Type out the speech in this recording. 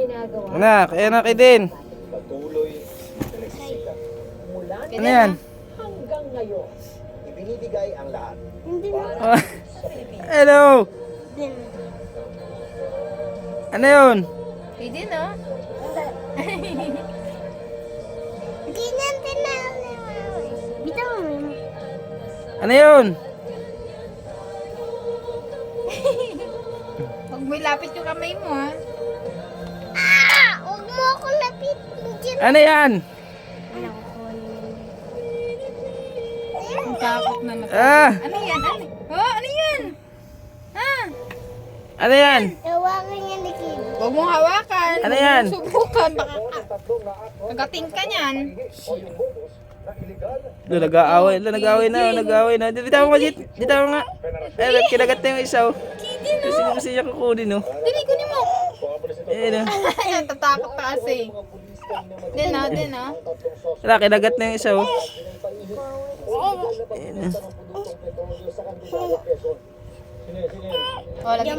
ginagawa. Anak, anak din. Patuloy na nagsisikap. Mula Ano yan? hanggang ngayon. Ibinibigay ang lahat. Ah, hello. Ano yun? Pwede, no? Hindi natin na bitaw mo. Ano yun? Huwag mo ilapit yung kamay mo, ha? Huwag mo ako lapitin dyan. Ano yan? Ang takot na mata. Ah, Ano yan? Ano? Oh, ano yan? Ha? ano yan? Tawagan niya ni Kid. Huwag mong hawakan. Ano yan? Subukan. Baka magating ka niyan. Nag-aaway na. Dito mo nga, dito mo nga. Eh, kinagat na yung isa, oh. Kasi niya kukunin, oh. Dali, kunin mo. Ayan, oh. Ayan, tatakot ka kasi. Din, ha? Din, ha? Wala, kinagat na yung isa, oh. Ayan, oh. Oh, lagi ko